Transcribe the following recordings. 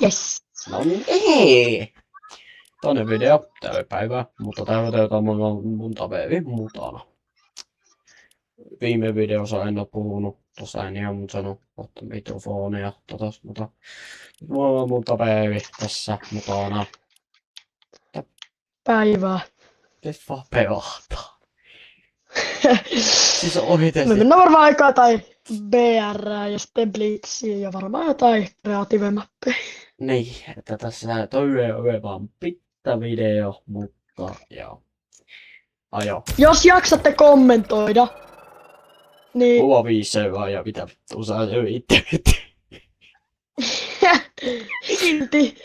Yes. No niin, ei. Toinen video, päivää, mutta täällä mun tavevi mutana. Viime videossa en oo puhunut, tossa en ihan sanonut, ottaa mikrofonia, mutta mulla on mun tavevi tässä mutana. Päivää. Kes vaan pelahtaa. Siis oikeesti. Me mennään varmaan aikaa tai BR ja sitten Blitzia ja varmaan jotain kreatiivemappeja. Niin, että tässä toi on vaan pitkä video, mutta joo. Ajo. Jos jaksatte kommentoida, niin Mulla on 5 seuraa ja mitä vittua sä itse. silti,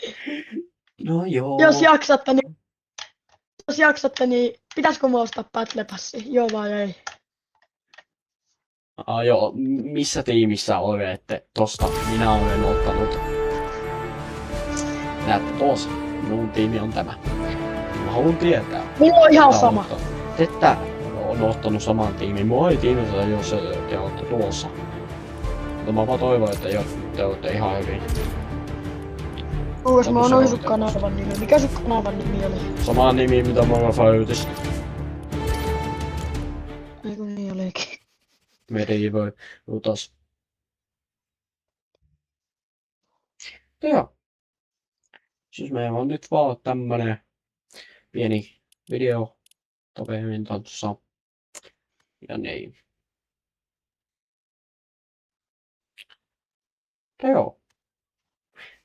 No joo. jos jaksatte, niin pitäisikö mua ostaa Battle Passi? Joo vai ei? Joo, missä tiimissä olette? Tosta minä olen ottanut. Näette tuossa. Minun tiimi on tämä. Mä haluan tietää. Mulla on ihan sama. Että on ottanut saman tiimin. Mua ei kiinnosta, jos te olette tuossa. Mutta mä vaan toivon, että te olette ihan hyvin. Kuules, mä oon sun kanavan nimi. Mikä sun kanavan nimi oli? Sama nimi, mitä mulla Faytis. Eiku niin olikin. Meri voi lutas. Joo. Siis meillä on nyt vaan tämmönen pieni video Tovemin tanssa. Ja niin. Joo.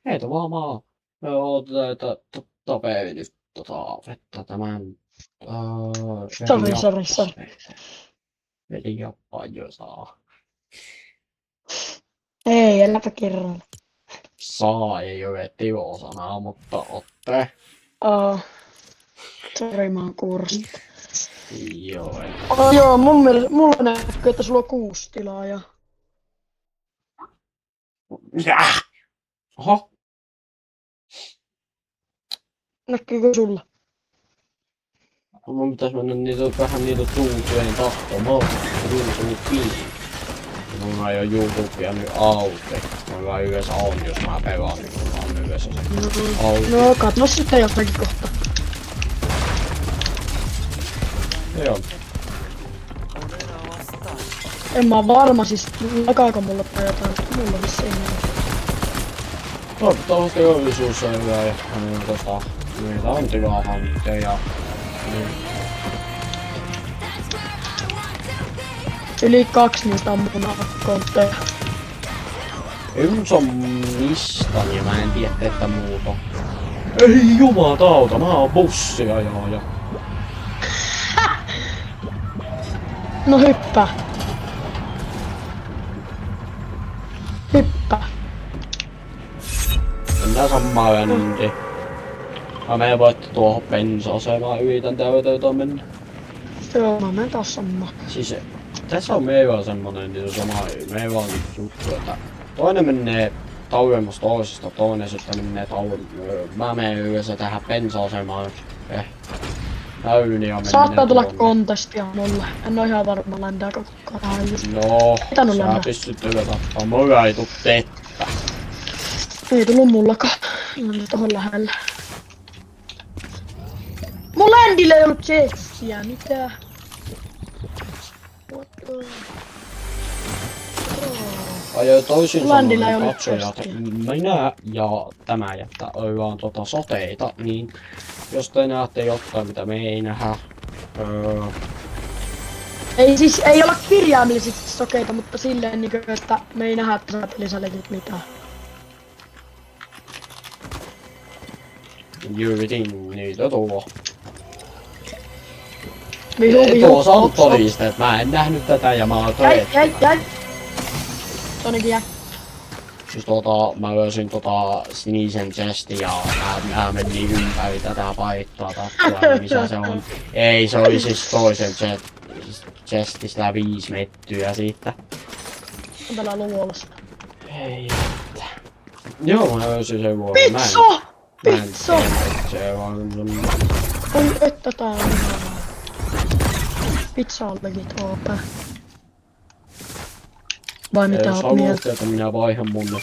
Heitä vaan maa. Me odotetaan, että Tovemin nyt vettä tämän. Sorry. Veli ja paljon saa. Ei, äläpä kerralla. Saa ei ole tilosanaa, mutta otte. Sori, mä oon kuurossa. Joo. Joo, mulla näkyy, että sulla on 6 tilaa ja... Oho. Näkyykö sulla? Mun pitäis mennä vähän niitä tuutujen tahtomaan. Kyllä se nyt kiinni. Mulla ei oo YouTubea nyt auki. Mulla yleensä on, jos mä pelaan, niin mulla on yleensä se auki. No, katso sitten jostakin kohta. Joo. En mä oo varma, siis lakaako mulla tai jotain. Mulla vissiin ei. Toivottavasti teollisuus on hyvä ja meillä on tilaa hankkeja. Niin. Yli 2 niistä on mun kontteja. Yms on mistä, niin mä en tiedä, että muuta. Ei jumalauta, mä oon bussiajaaja. No hyppää. Hyppää. Mennään samaan vändi. Mä menen voitte tuohon bensa-asemaan, yritän täytöytä mennä. Joo, mä menen taas samaan. Siis tässä on meillä semmonen meillä on juttu, että toinen menee tauemmasta toisesta, toinen sitten menee mä menen yleensä tähän bensa-asemaan. Näyn ja menen. Saattaa tulla kontestia mulle. En oo ihan varma ländääkö kukaan just. No, sä pystyt kyllä tappaa. Mulla ei tuu tettä. Ei tullu mullakaan. Mä oon tohon lähellä. Mun ländillä ei ollut jetsiä, mitä? What the... Ajoi toisin Landilla ei sanoen ollut katsojat, minä ja tämä jättää ollaan soteita, niin jos te näette jotain mitä me ei nähdä, Ei siis, ei olla kirjaimellisesti sokeita, mutta silleen niinkö, että me ei nähdä, että sä pelisäletit mitään. yritin niitä tuo. Tuossa on todisteet, mä en nähnyt tätä ja mä oon Jäi! Tonikin jää. Siis mä löysin sinisen chestin ja mä menin ympäri tätä paikkaa tappua, missä se on. Ei, se oli siis toisen chestistä 5 mettyä siitä. On täällä luolassa. Ei että. Joo, mä löysin sen vuoron. Pizza! Pizza! Se on... Oi, että tää on ihanaa. Pizza on legit OP. Vai mitä oot mieltä? Että minä vaihan mun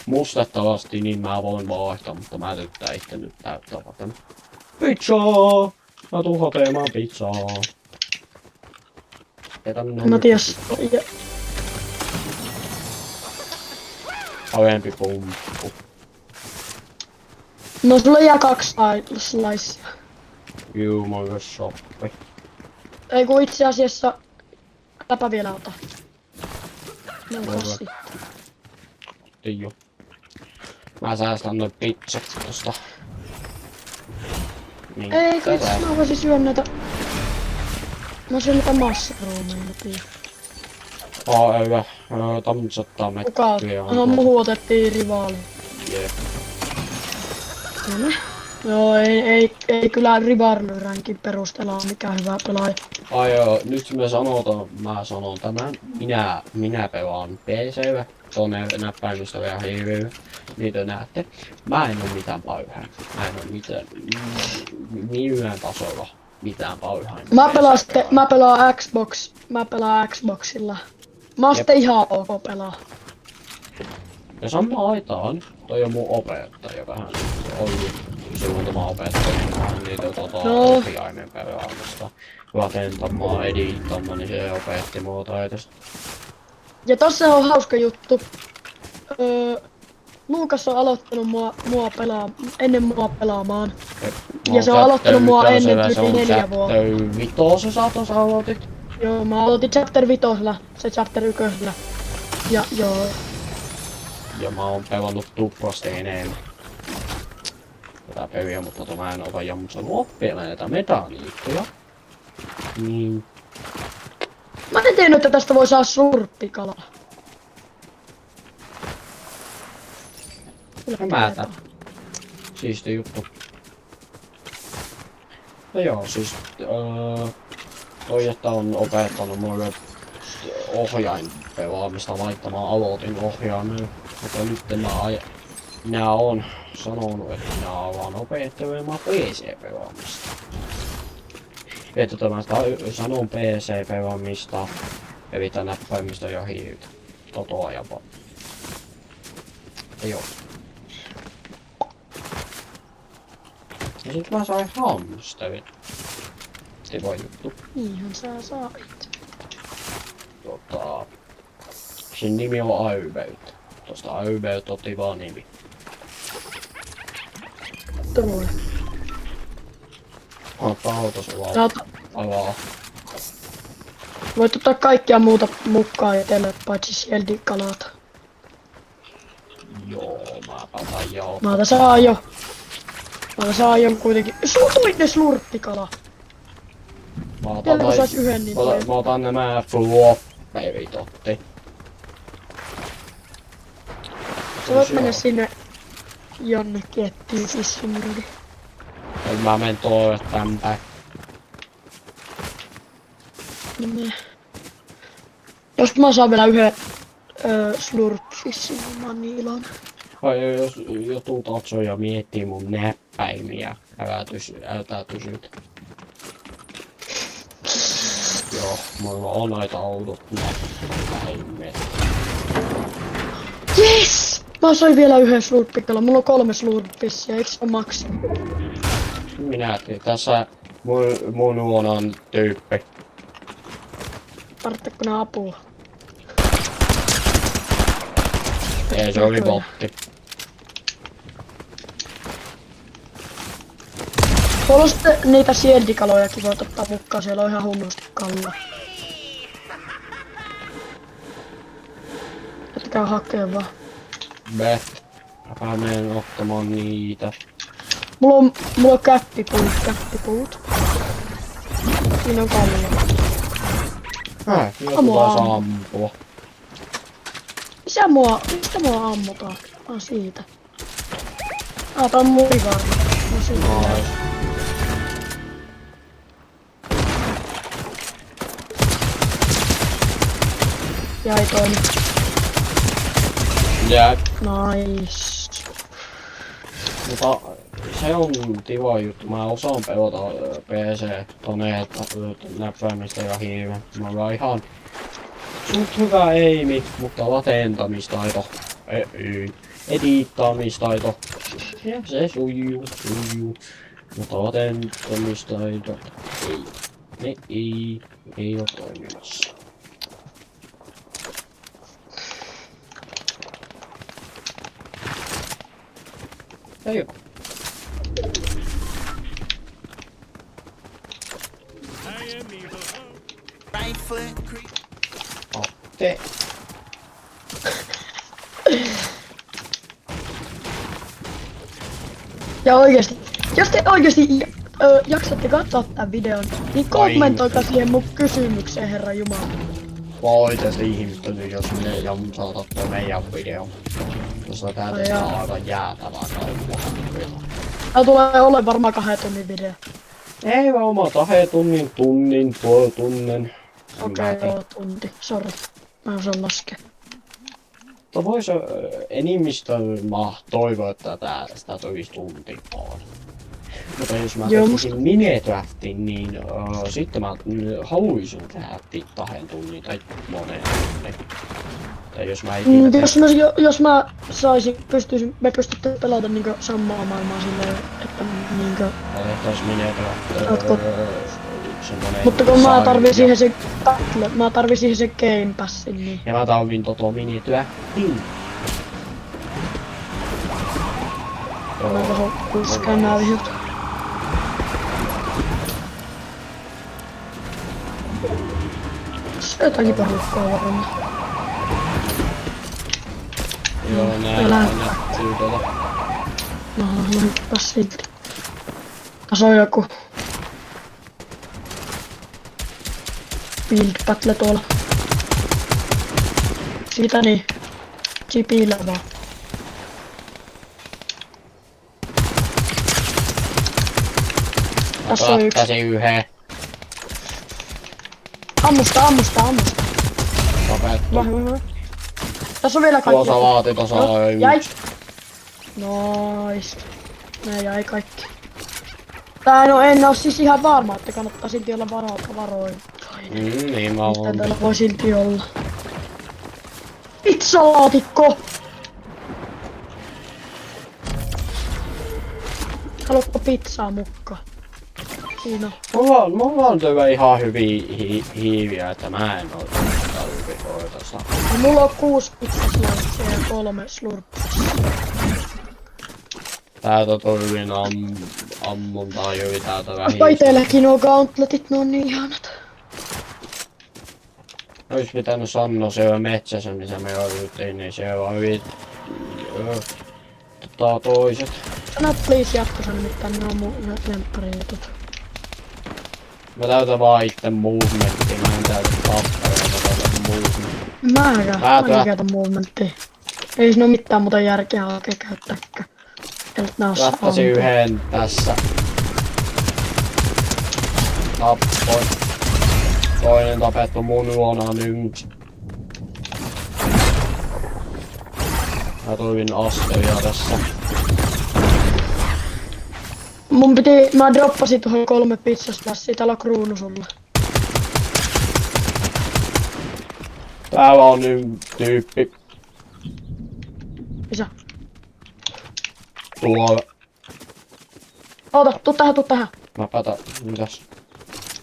mustettavasti, niin mä voin vaihtaa, mutta mä tykkään itse nyt täyttää vaikka pizzaa! Mä tuun hakemaan pizzaa. Matias, Parempi pumppu. no sulla jää 2 slicea. Juu, mulla soppi. Ei kun itse asiassa, äpä vielä ota. No Mulla. kassi. Joo. Mä säästän noin pizzat tosta. Niin, Ei kun itse tätä. asiassa mä voisin syödä näitä. Mä syön näitä mushroomia. Hyvä. Tamsottaa Kuka? mettyjä. Aha, muhu otettiin rivaali. Jep. Joo, ei kyllä rivalry-rankin perusteella ole mikään hyvä pelaaja. Ai joo, nyt mä sanon tämän. Minä pelaan PC:llä. Tuonne näppäimistä ja hirveellä. Niitä näette. Mä en oo mitään pauhaa. Mä en oo mitään millään tasolla mitään pauhaa. Mä pelaan Xboxilla. Mä oon sitten ihan ok pelaa. Ja samaan aikaan toi on mun opettaja vähän. Se oli silloin tämä opettaja. Niitä ohjaimen pelaamista. Rakentamaan, edittamaan, niin se opetti mua taitosta. Ja tossa on hauska juttu. Luukas on aloittanut ennen mua pelaamaan. Ja se on aloittanut mua ennen yli 4 vuotta. Vitosessa tossa aloitit. Joo, mä aloitin chapter 5, se chapter 1. Ja joo. Ja mä oon pelannut tuplasti enemmän tätä peliä, mutta mä en ota jammustanut oppia näitä metaniikkoja. Niin. Mä en tiennyt, että tästä voi saada surppikalaa. Hämätä. Siisti juttu. No joo, siis toi, että on opettanut mulle ohjainpelaamista laittamaan aloitin ohjaimen. Mutta nyt minä oon sanonut, että minä alan opettelemaan PC-pelaamista. Että mä sanon PC-pelaamista, eli näppäimistä ja hiiltä. Totoa ja joo. Ja sit mä sain hamsterin. Kiva juttu. Niinhän sä sait. Sen nimi on Aybeut. Tosta Aybeut otti vaan nimi. Tulee. Ottaa auto sulla avaa. Voit ottaa kaikkia muuta mukaan itselle, paitsi sieltä-kalat. Joo, mä otan joo. Mä saan jo kuitenkin. Sulla tuli ne slurppikala. Vielä kun sais yhden, niin toi. Mä otan nämä flopperit otti. Sä voit mennä sinne jonnekin ettiin fishing. Mä menen tänne päin. Jos mä saan vielä yhden slurpfissin, niin mä oon niin iloinen. Ai jos joku katsoo ja miettii mun näppäimiä, älä kysyt. Joo, mulla on aika oudot näppäimet. Yes! Mä sain vielä yhden slurppikalan. Mulla on 3 slurpfissiä, eiks se oo maksimi? Minäkin. Tässä mun luonan tyyppi. Tarvitsetko nää apua? Ei, se oli botti. Tuolla on sitten niitä siendikalojakin voit ottaa mukaan, siellä on ihan hunnosti kalla. Etkä hakee vaan. Beth. Mä menen ottamaan niitä. Mulla on käppipuut. Siinä on kallio. Joku taas ampua. Mistä mua ammutaan? Siitä. Tää on mun rivaari. No siitä. Nois. Jäi toinen. Jep. Nice. Mutta se on kiva juttu. Mä osaan pelata PC-koneet, näppäimistä ja hiiven. Mä oon ihan suht hyvä aimi, mutta latentamistaito ei ediittaamistaito. Ja se sujuu. Mutta toteuttamistaito ei oo toimimassa. Ei oo. Te. Ja oikeesti, jos te oikeesti jaksatte katsoa tän videon, niin kommentoikaa siihen mun kysymykseen, herra jumala. Mä oon oikeesti ihmettänyt, jos minä jamsaa kattoo meidän video. Koska tää tästä on aivan jäätävää kauppaa. Tää tulee olemaan varmaan 2 tunnin video. Ei varmaan 2 tunnin, puoli tunnin. Okei, joo, tunti. Sori. Mä en osaa laskea. Mutta vois enimmistä mä toivon, että tästä tulisi tuntikaan. Mutta jos mä tekisin Minecraftin, niin sitten mä haluaisin tehdä 2 tunnin tai monen tunnin. Tai jos mä jos mä saisin, me pystytte pelata niinkö samaa maailmaa silleen, että niinkö... Otetais Minecraft semmonen... Mutta kun mä tarvin siihen se Game Passin, niin... Ja mä tarvin Minecraftin. Mä vähän kuskään nää vihot. Se jotakin porukkaa varmaan. Joo, näkyy tuolla. No, hyppäs silti. Tässä on joku... Build battle tuolla. Siitä niin. Chipillä vaan. Tässä on yksi. Taisi yhden. Ammusta. Tapettu. Vähän. Tässä on vielä kaikki. Tuossa laati, tuossa on yksi. Jäi. Nice. Nää jäi kaikki. Tää en oo siis ihan varma, että kannattaa silti olla varoin. Niin mä oon. Täällä voi silti olla. Pizzalaatikko! Haluatko pizzaa mukaan? Siinä on. Mulla on täällä ihan hyviä hiiviä, että mä en oo tarvitse. Mulla on 6 pizzaslauksia ja 3 slurpsia. Täältä tuli ammuntaa juuri täältä vähin. Itelläkin on gauntletit, ne on niin ihanat. Ois pitänyt sanoa siellä metsässä, missä me oltiin, niin siellä oli toiset. Sano please jatkossa, nimittäin ne on mun lempparijutut. Mä täytän vaan itte movementtia, mä en täytä tappaa, mä täytän movementtia. Mä käytän movementtia. Ei siinä oo mitään muuta järkeä oikein käyttääkään. Lähtäisin yhden tässä. Tappoin. Toinen tapettu mun luona nyt. Mä tulin asteria tässä. Mä droppasin tuohon 3 pizzaslassia, täällä on kruunu sulla. Täällä on nyt tyyppi. Missä? Tuolla. Oota, tuu tähän. Mä päätän, mitäs?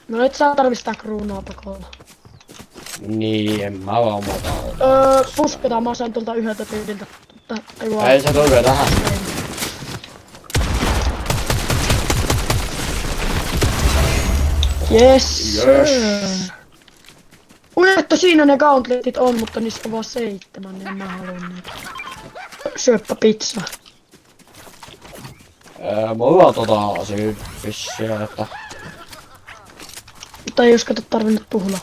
No et sä tarvii sitä kruunua pakolla. Niin, en mä vaan muuta oo. Pusketaan, mä saan tuolta yhdeltä tyyliltä. Ei se tule tähän. Yes. Ui, että siinä ne gauntletit on, mutta niissä on vaan 7, niin en mä halua niitä. Syöppä pizza. Mulla on syyppissiä, että... Mutta ei jos kato tarvinnut puhua.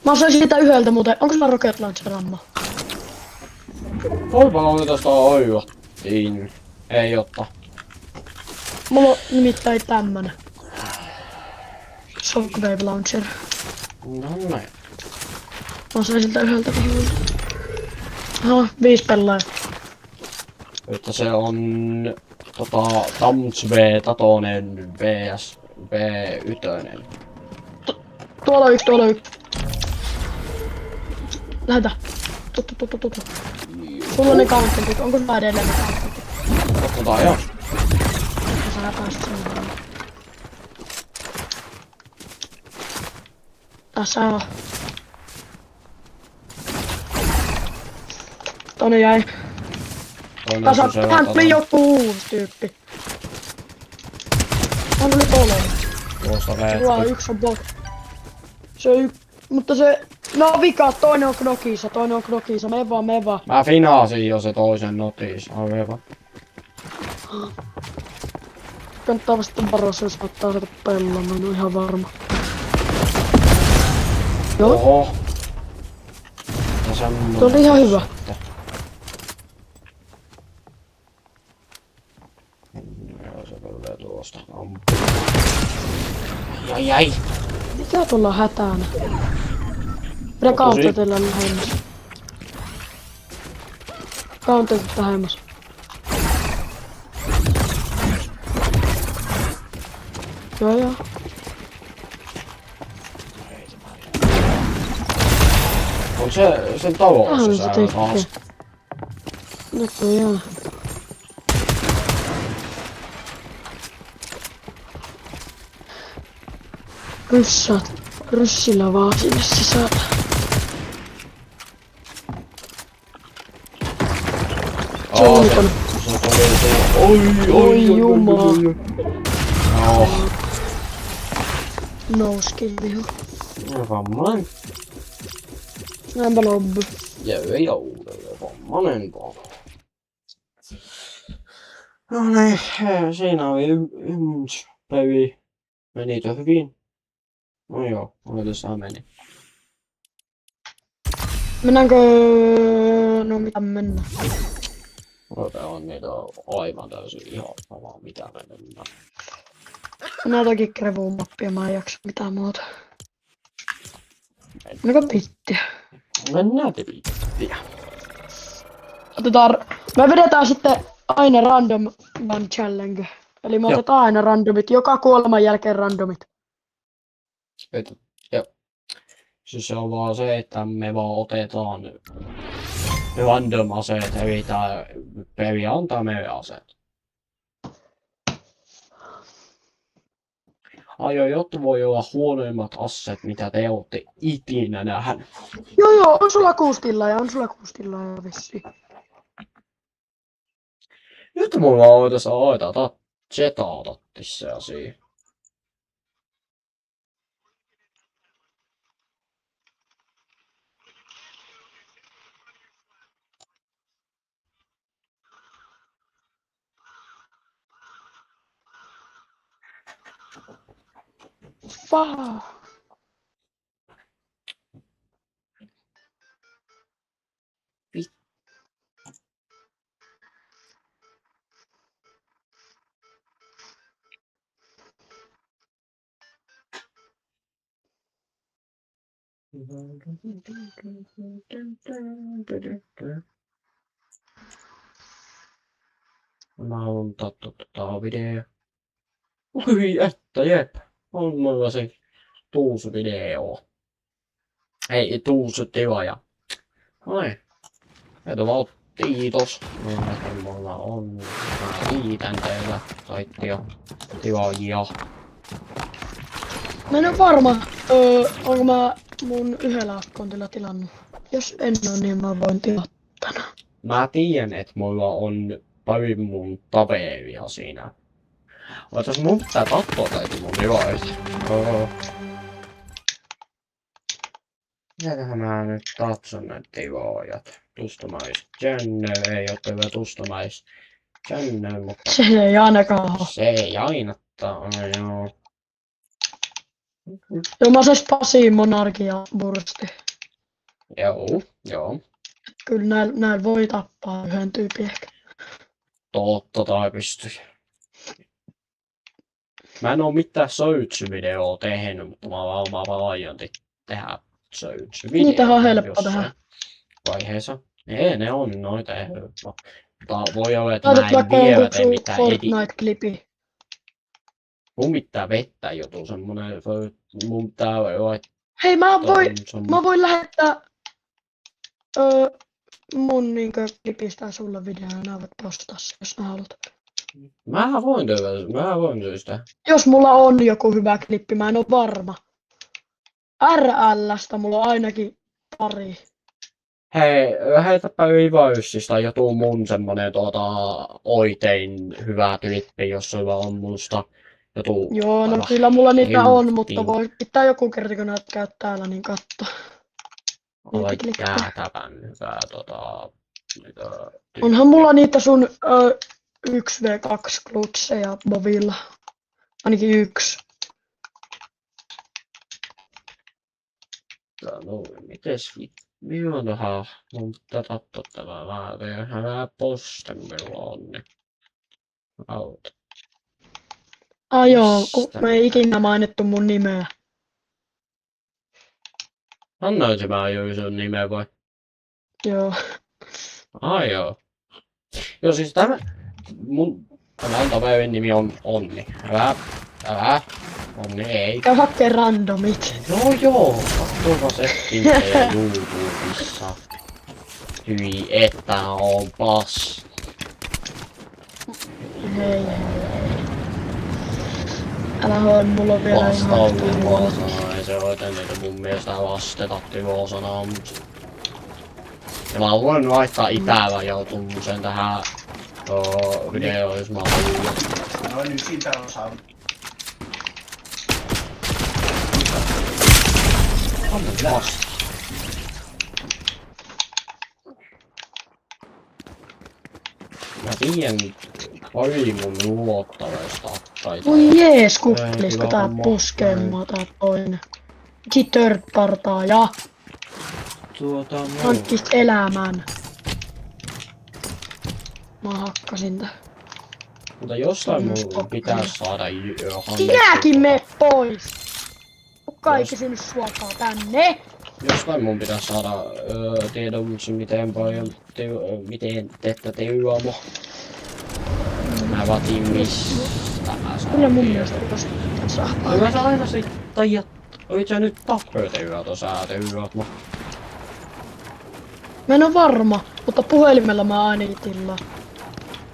Mä sain siitä yhdeltä muuten. Onko sulla rocket launcher ammo? Voipa oli tosta oivattiin. Ei otta. Mulla on nimittäin tämmönen. Shockwave launcher. No näin. Mä sain siltä yhdeltä puhua. Aha, 5 pelaajaa. Että se on... Tams V Tatonen vs V1. Tuolla yksi. Lähetä. Tuttu. Sulla on ne countentit, onko sulla edelleen ne countentit? Katsotaan joo. Sä pääsit sinne varmaan. Tässä on. Tonne jäi. Tässä tähän tuli joku uusi tyyppi. Hän tuli kolme. Tuosta Tuo on yksi on bot. Se on mutta se... No vika, toinen on Knokissa, me vaan. Mä finaasin jo se toisen notis, aivan. Kannattaa vasta varoissa, jos ottaa sieltä pelloon, mä en oo ihan varma. Joo. Oho. Ja semmonen. Se oli ihan hyvä. Joo, se tulee tuosta. Ai. Mikä tuolla on hätänä? Pidä countertilla lähemmäs. Countertit lähemmäs. Joo. On se sen talossa sä taas. Näköjään. Ryssillä vaan sinne sisällä. Se on ulkona. Oi jumala. No. No skill viho. Vammanen. Näinpä lobby. Joo, vammanen vaan. No niin, siinä oli yksi päivi. Menikö hyvin? No joo, tässä meni. Mennäänkö... No mitä mennään? On niitä aivan täysin ihan sama mitä me mennään. Mennään toki krevuun mappia, mä en jaksa mitään muuta. Mennäänkö pittiä? Mennään pittiä. Me vedetään sitten aina random one challenge. Eli me otetaan aina randomit, joka kuoleman jälkeen randomit. Joo. Siis se on vaan se, että me vaan otetaan random aseet, eli peli antaa meille aseet. Jotta voi olla huonoimmat aseet, mitä te olette ikinä nähnyt. Joo, on sulla kuustilla ja vissiin. Nyt mulla on tässä aitata jetata tässä asia. Wow. Mä haluan ottaa video. Oi että jep. On mulla se tuusu-video. Ei tuusu-tilaaja. Ai. Etuval kiitos. Mulla on. Mä kiitän teillä kaikkia tilaajia. Mä en oo varma, onko mä mun yhdellä akontilla tilannut. Jos en oo, niin mä voin tilata tänään. Mä tiedän, että mulla on pari mun taveria siinä. Otas mun pitää katsoa täytyy mun tilaajista. Mitäköhän mä nyt katson näitä tilaajat. Tustomais. Channel ei oo hyvä tustomais. Channel, mutta... Se ei ainakaan oo. Se ei aina joo. Joo, mä sais Pasi Monarkia bursti. Joo. Kyllä näin voi tappaa yhden tyypin ehkä. Totta tai pystyi. Mä en oo mitään söitsy-videoa tehnyt, mutta mä vaan aion tehdä söitsy-videoa. Niitä on helppo tehdä. Vaiheessa. Ne on noita helppo. Mutta voi olla, että Laitat mä en vaikka vielä tee jonkun mitään Fortnite-klipi. Mun pitää vettä joku semmonen, mun pitää laittaa... Hei, mä voin lähettää... mun niinkö klipistää sulle videon ja voit postaa se, jos sä haluat. Mä voin työstä. Jos mulla on joku hyvä klippi, mä en oo varma. RL:stä mulla on ainakin pari. Hei, heitäpä Ivaysista joku mun semmonen oikein hyvä klippi, jos sulla on musta joku... Joo, no aivan kyllä mulla niitä on, mutta helvetin- voi pitää joku kerta, kun näet käy täällä, niin katso. aivan klippejä. jäätävän hyvää mitä... Onhan mulla niitä sun 1v2 klutseja Bovilla. Ainakin yksi. No, mites milloinhan mun pitää katsoa tämä vähän vielä posten milloin on, niin... Auta. Joo, kun Mistä? mä ei ikinä mainittu mun nimeä. Annoisin mä jo sun nimeä vai? Joo. Joo. Joo siis tämän toverin nimi on Onni. Älä. Onni ei. Käy hakkeen randomit. Joo. Katsokaa settinkejä YouTubessa. Hyi että on pas. Hei. Älä hoi, mulla on vielä ihan tuo. Ei se hoita niitä mun mielestä vasteta sanaa. Ja mä voin laittaa itävä joutuun sen tähän videoon, jos mä haluan. No nyt siitä on saanut. Anna vasta. Mä tiedän pari mun luottavasta tai... Voi jees, kupplisko Kyllä tää on puskee mahtanut. mua tää toinen. Third-partaa ja hankkis elämän. Mä hakkasin tää. Mutta jossain mun pitää saada Sinäkin mene pois! Kuka ei kysynyt suokaa tänne? Jostain mun pitää saada tiedon, miten paljon miten teette teuamo. Mä vatin mistä mä saan. Kyllä mun mielestä pitäisi saa. No mä saan aina sit tajat. Olit sä nyt tappöteuaa tuossa teuaat mä. Mä en oo varma, mutta puhelimella mä ainakin tillaan.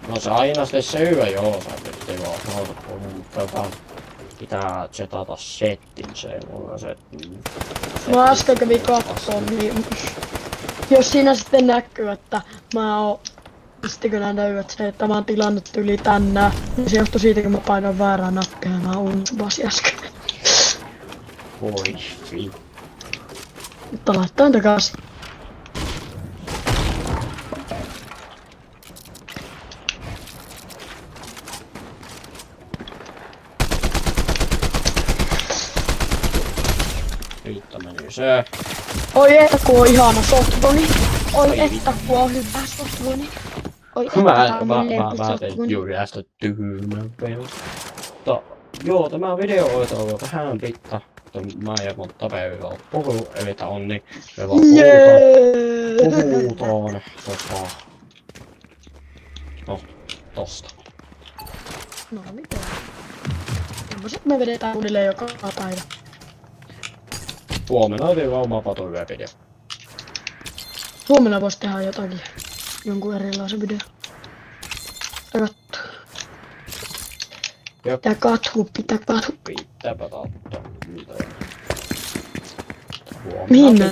No se aina sitten seuraa joo, sä nyt teuaat. Mutta pitää chatata settinseen, mulla se... Mä äsken kävin kattoon, niin jos siinä sitten näkyy, että mä oon pistikö nää näyvät se, että mä oon tilannut yli tänään, niin se johtui siitä, kun mä painan väärää nappia ja mä unsupasin äsken. Voi vi. Mutta laittain takaisin. Riitta meni se. Oi että kun on ihana softoni. Oi että kun on hyvä softoni. Oi että Mä tää on mun tein lempisoftoni. juuri ästä tyhmän pelin. Mutta joo, tämä video on vähän pitkä. Mä ja mun tapeilla on puhunut, eli tää on niin. Me vaan puhutaan no, tosta. No mitä? Semmoset me vedetään suunnilleen joka päivä. Huomenna on vielä oma patuja video. Huomenna vois tehdä jotakin. Jonkun erilaisen video. Jop. Pitää kathu. Pitääpä katsoa mitä.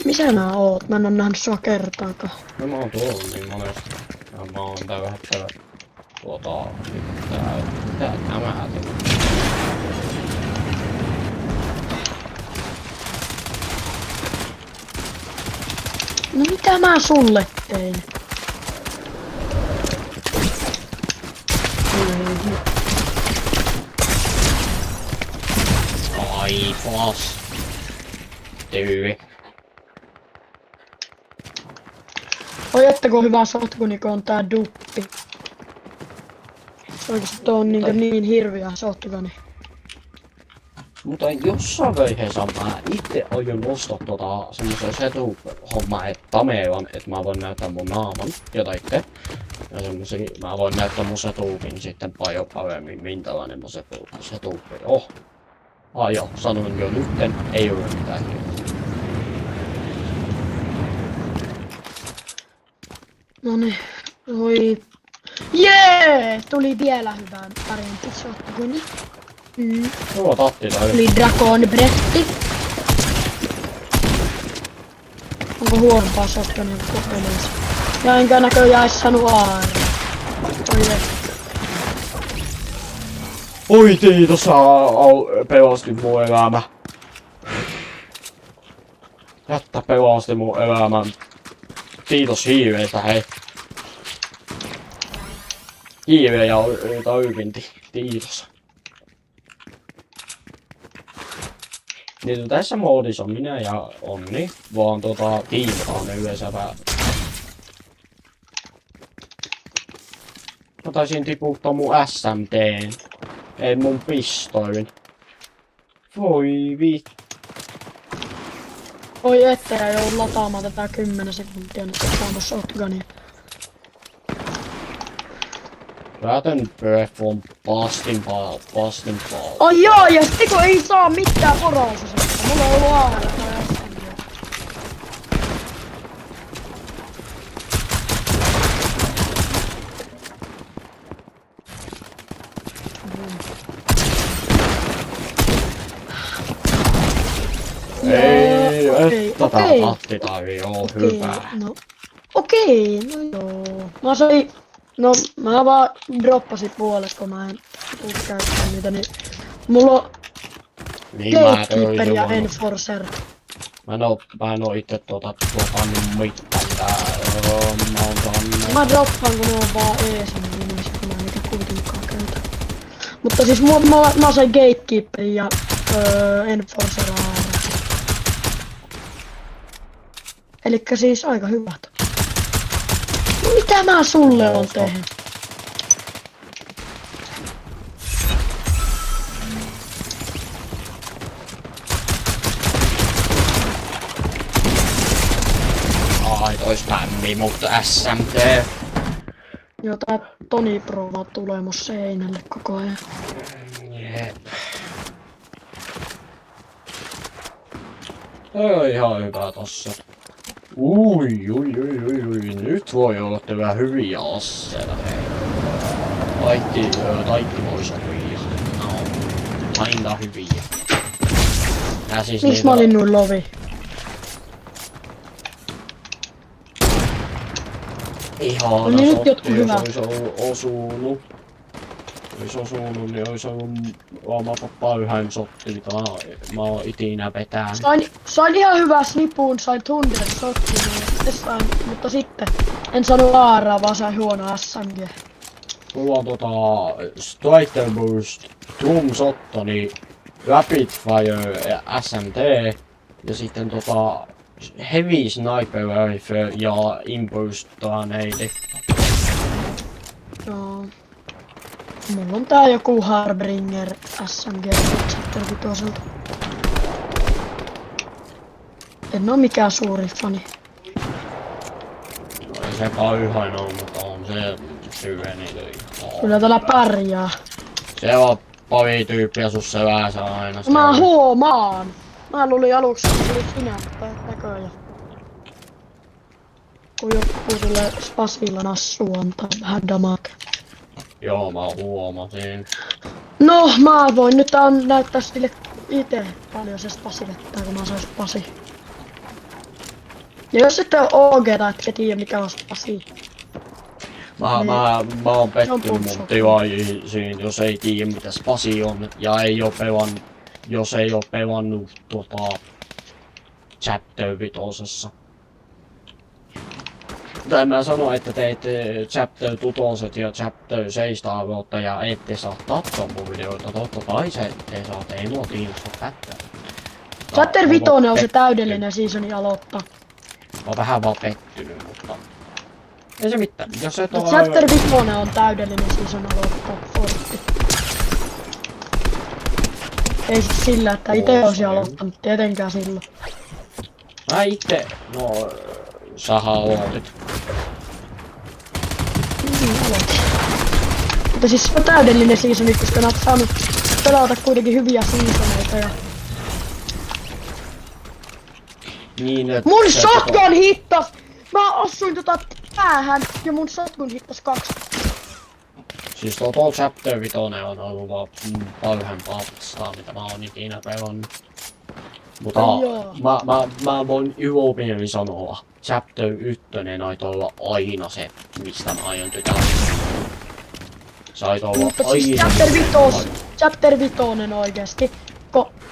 Missä nää oot? Mä en oo nähnyt sua kertaakaan. No mä oon tuolla niin monesti. Ja mä oon tällä hetkellä mitä tämä tekee? No mitä mä sulle tein? Ai flas. Tyyvi. Oi että kun hyvä sotkuni, kun on tää duppi. Oikeesti tuo on niin hirviä sotkuni. Mutta jossain vaiheessa mä itse aion ostaa semmosen setup-hommaa, että Tameelan, että mä voin näyttää mun naaman ja itse. Ja semmosia, mä voin näyttää mun setupin sitten paljon paremmin, minkälainen mun setupi on. Joo, sanoin jo nytten, ei ole mitään. Noniin. Oi. Jee! Tuli vielä hyvää parempi shotguni. Joo, tatti tai. Tuli Dragon Bretti. Onko huonompaa shotgunia kokeilemaan? Ja enkä näköjään edes saanut aarra. Oi jee. Oi Tiitos, pelasti mun elämä. Jättä pelasti mun elämän. Kiitos hiiveistä, hei. Hiive ja oikeinti. Kiitos. Niin tässä moodissa on minä ja Onni, vaan tiimataan yleensä vähän. Mä taisin tiputtaa mun SMT:n. Ei mun pistoilin. Voi vittu. Oi ettei joudun lataamaan tätä 10 sekuntia nyt saada shotgunia. Päätön perform pastin paa. Ai joo, ja sitten kun ei saa mitään porauksesta. Mulla on ollut aarra tai SMG. Ei, okei, tätä okei. tatti tarvii oo hyvä. No. Okei, no joo. Mä sain... No, mä vaan droppasin puolet, kun mä en tuu käyttämään niitä, niin... Mulla on Niin mä Gatekeeper ja voinut. Enforcer. Mä en oo itse niin mitään. Mä oon saanut. Mä droppaan, kun ne on vaan ees, niin sit mä en niitä kuitenkaan käytä. Mutta siis mä sain Gatekeeperin ja Enforcer AR. Elikkä siis aika hyvät. No mitä mä sulle on tehnyt? Ai tois lämmin, mutta SMT. Joo, tää Toni Pro vaan tulee mun seinälle koko ajan. Jep. Toi on ihan hyvä tossa. Ui, nyt voi olla hyvä hyviä aseita. Kaikki voi sopia. No, aina hyviä. Nää siis Miks mä olin noin lovi? ihana No niin, nyt jotkut sotti, jos hyvä. ois osunut. Ois osunut, niin ois ollut oma yhden sotti, mitä mä oon itinä vetään. Sain ihan hyvää snipun, sain Thunder shotgun, mutta sitten en saanut aaraa, vaan sain huono SMG. Mulla on Striker Boost, Drum Shottoni, Rapid Fire ja SMT. Ja sitten Heavy Sniper Rifle ja Impulse Grenade. Joo. Mulla on tää joku Harbringer SMG Chapter 5. En oo mikään suuri fani. No ei se kauhean oo, mutta on se syy eniten. Kyllä täällä pärjää. Se on pari tyyppiä sus selässä aina. Mä huomaan! Mä luulin aluksi, että se oli sinä, mutta et näköjään. Kun joku tulee spasilla nassu antaa vähän damage. Joo, mä huomasin. No, mä voin nyt näyttää sille ite paljon se spasilettaa, kun mä saan spasi. Ja jos sitten on OG tai etkä tiedä mikä on spasi. Mä oon pettynyt mun pumpsokki. tilaisiin, jos ei tiedä mitä spasi on ja ei oo pelannut, jos ei oo pelannut Chapter 5. Tai mä sanoin, että teette Chapter 6 ja Chapter 7 vuotta ja ette saa katsoa mun videoita, totta kai se ette saa, ei mua kiinnosta pätkää. Chapter 5 on se täydellinen seasoni aloittaa. Mä oon vähän vaan pettynyt, mutta... Ei se mitään, jos et oo... Chapter 5 on täydellinen season aloittaa Fortti. Ei siis sillä, että ite olisi aloittanut, tietenkään silloin. Mä itte... No... Sähän aloitit. Mutta siis se on täydellinen seasoni, koska oot saanut pelata kuitenkin hyviä seasoneita ja... Niin, että... Mun shotgun hittas! Mä osuin päähän ja mun shotgun hittas 2. Siis tuo Chapter 5 on ollut vaan parhaimpaa vastaan, mitä mä oon ikinä pelannut. Mutta mä voin ilomielin sanoa, Chapter 1 aitoi olla aina se, mistä mä aion tykätä. Se aitoi olla Mutta aina siis Chapter 5 oikeesti.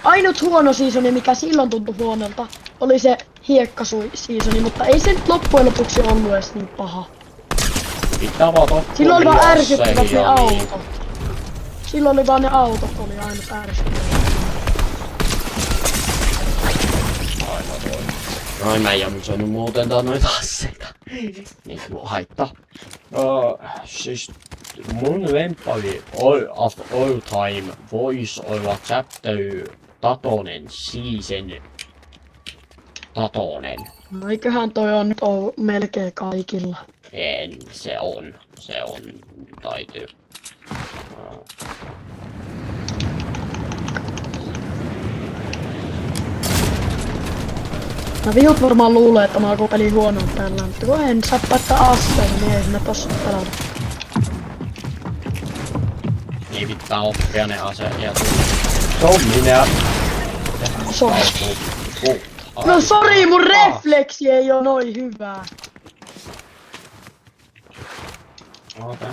Ainut huono seasoni, mikä silloin tuntui huonolta, oli se hiekka-seasoni, mutta ei se nyt loppujen lopuksi ollut edes niin paha. Pitää vaan toppua Silloin oli vaan ärsyttävät ne niin. autot. Silloin oli vaan ne autot, oli aina ärsyttävät. Noin mä en jamsonut muuten noita aseita. Niin haittaa. Siis mun lemppari of all time voisi olla Chapter 2 season 2. No eiköhän toi on nyt ollut melkein kaikilla. Se on täytyy. No viut varmaan luulee, että mä oon peli huono tällä, mutta kun en saa päättää asteen, niin ei sinä tossa pelata. Niin pitää oppia ne aseet ja se on minä. No sori, mun refleksi ei oo noin hyvää. Okei.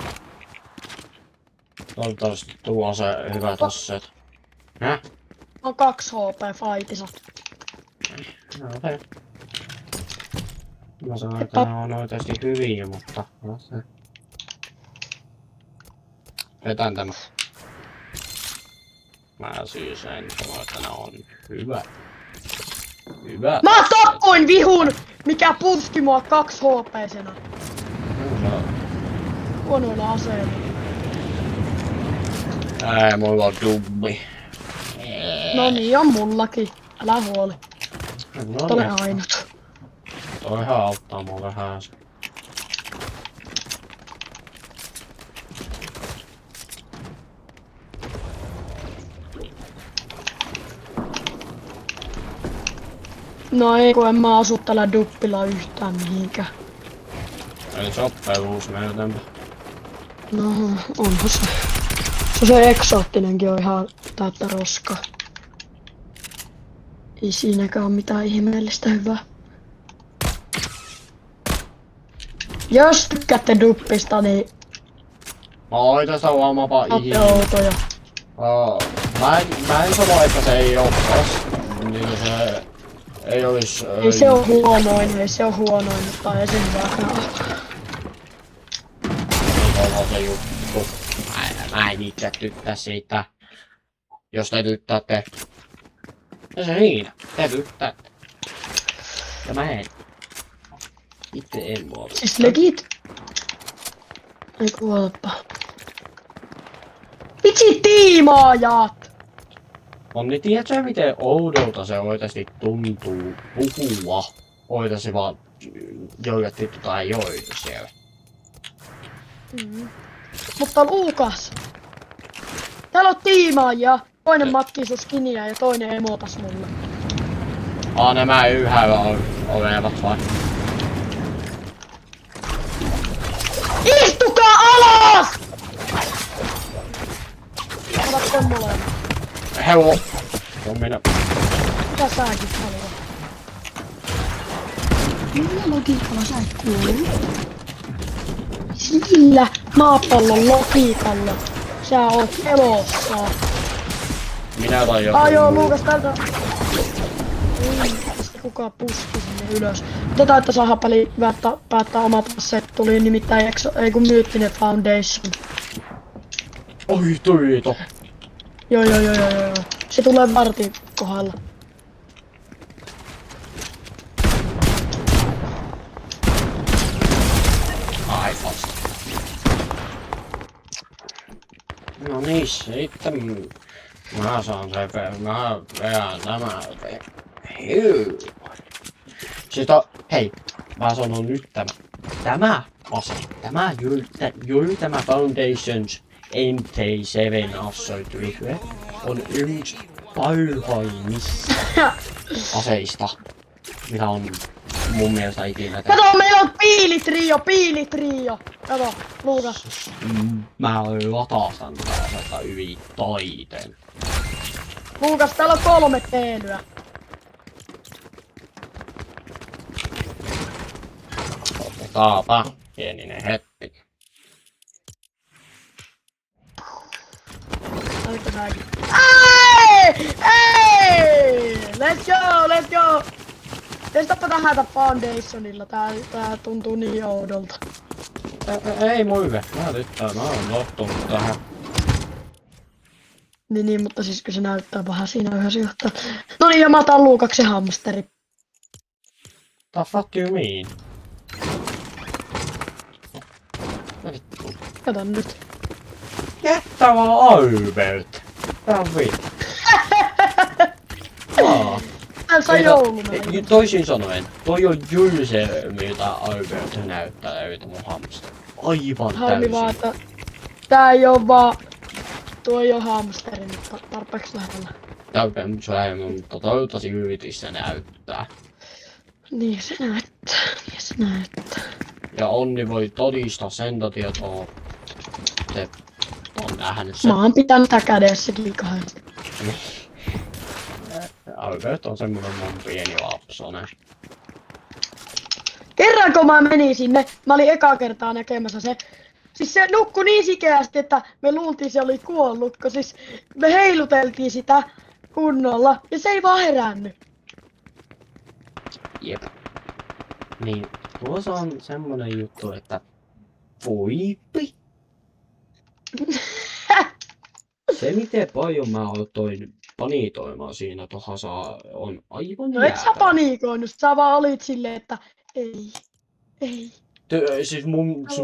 Toivottavasti tuo se hyvät aseet. Häh? On 2 HP fightissa. Okei. Mä sanoin, että ne on oikeesti hyviä, mutta... Vetän tämä. Mä siis en sano, että ne on hyvät. Hyvät. Mä tappoin vihun, mikä puski mua 2 HP-sena. Huonoilla aseilla. Ei, mulla on dummi. No niin on mullakin. Älä huoli. No Ole niin. ainut. Toihan auttaa mua vähän. No ei kun en mä asu tällä duppilla yhtään mihinkään. Eli soppeluus melkeinpä. No onhan se. Se eksoottinenkin on ihan täyttä roskaa. Ei siinäkään oo mitään ihmeellistä hyvää. Jos tykkäätte duppista, niin Mä oon tästä huomaapa ootte ihminen. outoja. Mä en sano, että se ei oo niin se ei olis... Ei se oo huonoin, mutta ei se hyväkään oo. On se juttu. Mä en itse tykkää siitä. Jos te tykkäätte. Ja se niin, te tykkäätte. Ja mä en. Itse en voi. Siis legit. Ei kuolpa. Vitsi tiimaajat! Onni, tiedätkö miten oudolta se oikeesti tuntuu puhua? Oikeesti vaan joillekin tai joille siellä. Mutta Luukas! Täällä on tiimaajia. Toinen matkii sun skiniä ja toinen emotas mulle. Nämä ylhäällä olevat vai? Istukaa alas! Ota ton molemmat. Hello! On minä. Mitä säkin haluat? Millä logiikalla sä et kuulu? Sillä maapallon logiikalla sä oot elossa. Minä tai joku. Joo, Luukas täältä. Ei kukaan puski sinne ylös. Otetaan, että saadaan peli päättää omat aseet. Tuli nimittäin ei kun myyttinen Foundation. Oi, tuito. Joo. Se tulee vartin kohdalla. Ai vasta. No niin, sitten mä saan sen mä vedän nämä hyy. Sitä, hei, mä sanon nyt tämä ase, tämä Foundations MT7 assoitryhde on yksi parhaimmista aseista, mitä on mun mielestä ikinä Kato, meillä on piilitrio! Kato, Luukas. Mä latastan tällaisesta yli taiten. Luukas, täällä on 3 teelyä. Otetaanpa pieninen hetki. Ei! Let's go! Testappa tähän Foundationilla, tää tuntuu niin oudolta. Ei muive, mä oon tottunut tähän. Niin, mutta siis kun se näyttää vähän siinä yhdessä johtaa. No niin, ja mä otan Luukaksen hamsteri. The fuck you mean? Vittu. Kato nyt. Jättävä Albert. Tää on vittu. Täällä saa jouluna. Toisin sanoen, toi on jylse, miltä Albert näyttää levitä mun hamster. Aivan Harmi vaan, täysin. että tää ei oo vaan... Tuo ei oo hamsteri, mutta tarpeeksi lähellä. Täyteen mutta toivottavasti yritissä näyttää. Niin se näyttää. Ja Onni voi todistaa sen tietoa. Se on nähnyt sen. Mä oon pitänyt tää kädessäkin kahdesta. Albert on semmonen mun pieni lapsonen. Kerran kun mä menin sinne, mä olin ekaa kertaa näkemässä se. Siis se nukkui niin sikeästi, että me luultiin se oli kuollut, kun siis me heiluteltiin sitä kunnolla ja se ei vaan herännyt. Jep. Niin, tuossa on semmonen juttu, että voipi. Se miten paljon mä otoin panitoimaan siinä tohassa on aivan No et sä jäätävä. panikoinut, sä vaan olit silleen, että ei. Siis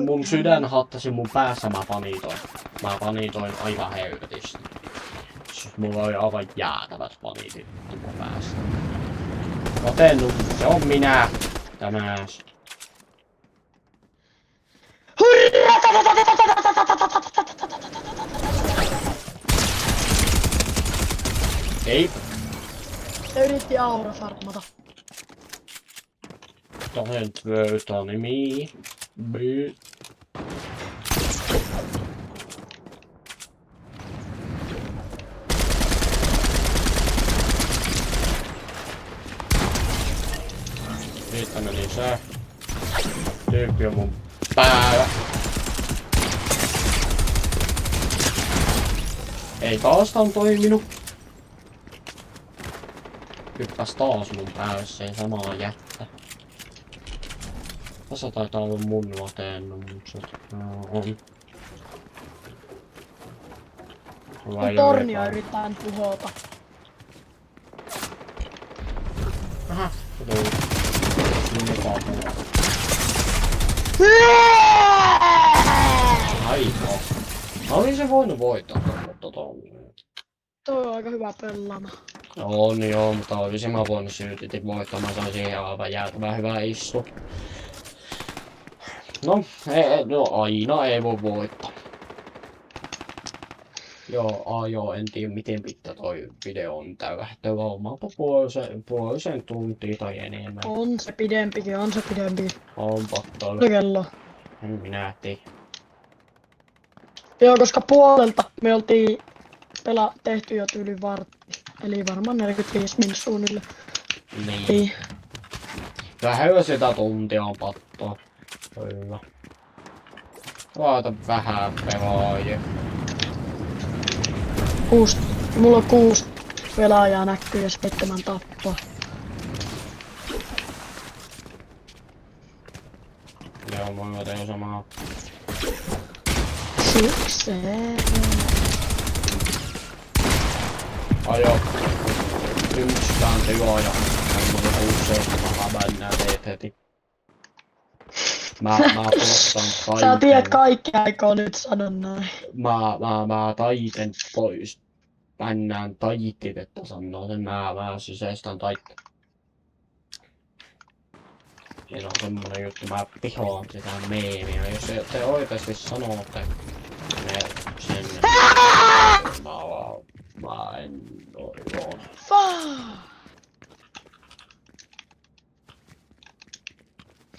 mun sydän hattasi mun päässä, mä panitoin aivan helvetisti. Siis mulla oli aivan jäätävät paniitit mun päässä. Joten se on minä, tämäs. Ei, Se yritti aura farmata. tohen tvötani mi. By. Siitä meni se. Tyyppi on mun päällä. Ei taaskaan toiminut. Hyppäs taas mun päälle se samaa jättä. Tässä taitaa olla mun latennukset. On. Mun tornia yrittää tuhota. Aha. Aiko. Mä olin se voinut voittaa, mutta Toi on aika hyvä pelaama. on joo, mutta olisin mä voinut silti voittaa. Mä sain siihen aivan jäätävän hyvää issu. No aina ei voi voittaa. Joo, en tiedä miten pitkä toi video on tällä hetkellä. Omaanpa puolisen tuntia tai enemmän. On se pidempikin. Onpa todella. Kello. En minä tiedä. Joo, koska puolelta me oltiin tehty jo tyyli vartti. Eli varmaan 45 min suunnilleen. Niin. Vähän sitä tuntia on pattoa. Kyllä. Laita vähän pelaajia. Mulla on 6 pelaajaa näkyy ja 7 tappaa. Joo, mä teen samaa. Sikseen. Ajo. Ymstään tilaaja. Semmoinen 6-7 bännää teet heti. Mä postan kaiken. Sä tiedät kaikki aikoo nyt sanoa näin. Mä taiten pois. Bännään taitit, että sanoo sen mä sisäistän taitteen. Siinä on semmonen juttu, mä pihoan sitä meemiä. Jos te oikeesti sanotte sen, mä en toivon.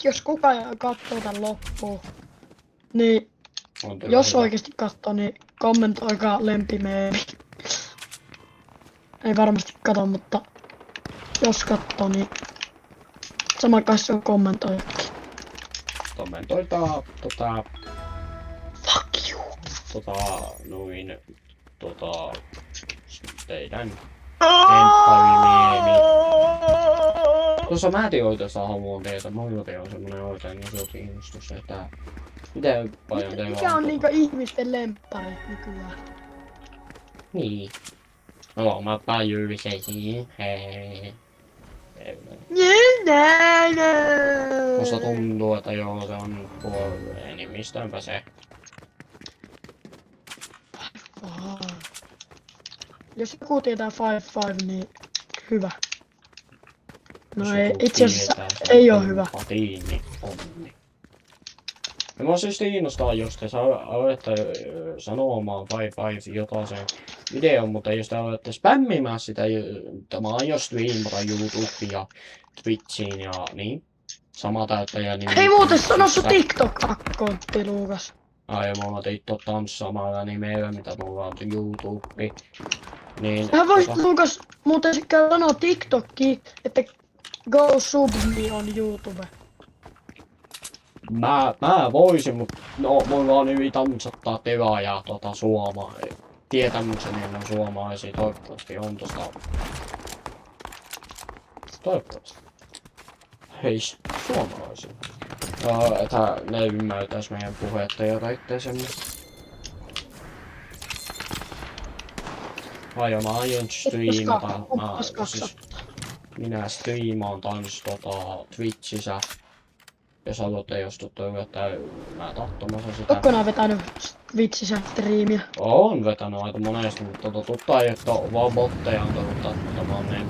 jos kuka katsoo tän loppuun, niin On kyllä jos hyvä. oikeesti katsoo, niin kommentoikaa lempimeemi. Ei varmasti kato, mutta jos katsoo, niin sama kai se on kommentoijakin. Kommentoitaa Fuck you! teidän temppaimiemi. Tuossa mä etin oikeastaan haluan teitä, mulla on semmonen oikein iso kiinnostus, että miten paljon teillä Mikä on tota- niinku ihmisten lemppari nykyään? Niin. No mä päjyyseihin, hei. Musta tuntuu, että joo, se on enimmistöönpä se. Jos joku tietää 5-5, niin hyvä. No Jos ei, joku itse asiassa tietää sen ei oo hyvä. empatiini onni. Ja mua siis kiinnostaa, jos te olette sanomaan 5-5 jotain sen videon, mutta jos te olette spämmimään sitä, tämä on jo striimata YouTubeen ja Twitchiin ja niin. Sama täyttäjä nimi. Hei muuten sano sun TikTok-akkontti, Luukas. Ai mulla TikTok tanssamalla nimellä, mitä mulla on YouTube. Niin, Sähän voisit Luukas muuten käydä sanoa TikTokkiin, että go sub me on YouTube. Mä voisin, mut no mulla on yli tanssattaa tevaa ja suomaa. Tietämykseni on suomalaisia, toivottavasti on tosta. Toivottavasti. Hei, suomalaisia. Että ne ymmärtäis meidän puhetta ja kaikkea semmoista. Mä aion striimata. Minä striimaan kans Twitchissä. Jos haluatte, jos tutte yllättää mä tahtomassa sitä. Ootko nää vetänyt Twitchissä striimiä? On vetänyt aika monesti, mutta totta ei, että vaan botteja on tullut tattomaan niin.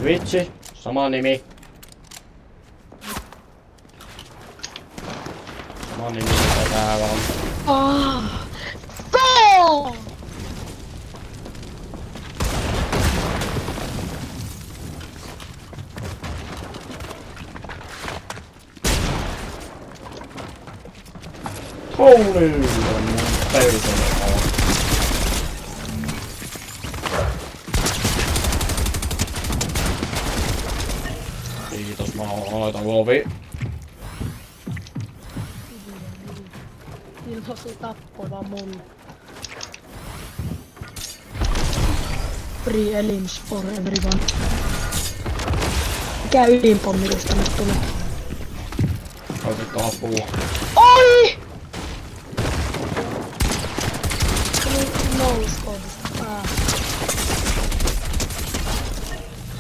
Twitchi, sama nimi. Sama nimi mitä täällä on. Go! Holy on mun peiselle on. Kiitos, mä oon aita lovi. Ilmasu tappava mulle. Free elims for everyone. Mikä ydinpommitus tänne tulee? Koitettaa apua. Oi! Nouskohdista päähän.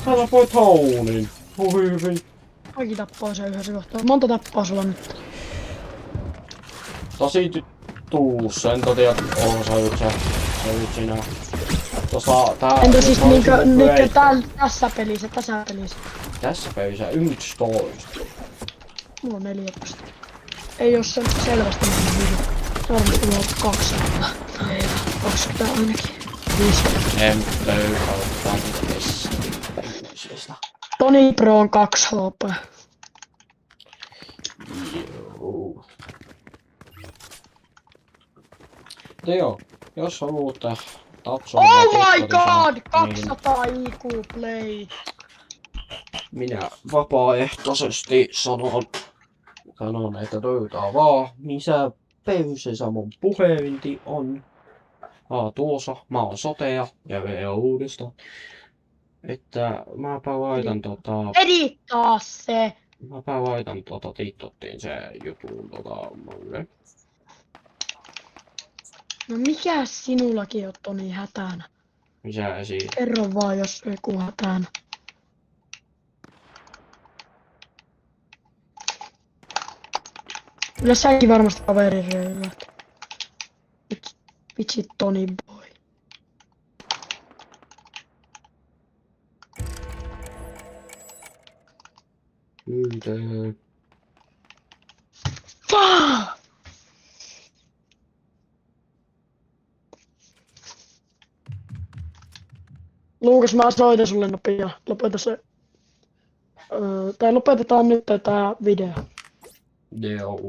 Älä poit haunin. Hyvin. Kaikki tappaa se yhdessä kohtaa. Monta tappaa sulla nyt? Tosi tuussa, en tiedä, onko sä yksi sinä. Tossa tää... Entä siis niinkö Great. tässä pelissä? Tässä pelissä 11. Mulla on 14. Ei oo se selvästi niin hyvin. Se varmasti mulla on 2. 20 ainakin. 50. En löyä tästä. Toni Pro on 2 HP. Joo. Joo, jos haluatte tapsoa... Oh my god! Niin 200 IQ play. minä vapaaehtoisesti sanon, että löytää vaan, missä pöysissä mun puhelinti on. Tuossa, mä oon sotea ja vielä uudestaan. Että mäpä laitan Edittaa se! TikToktiin se jutun mulle. No mikä sinullakin on Toni hätänä? Missä esiin? Kerro vaan jos joku hätänä. Kyllä säkin varmasti kaverin röydät. Vitsi Toni boy. Kyllä. Luukas, mä soitan sulle nopea. Lopeta se. Tai lopetetaan nyt tätä video. Joo.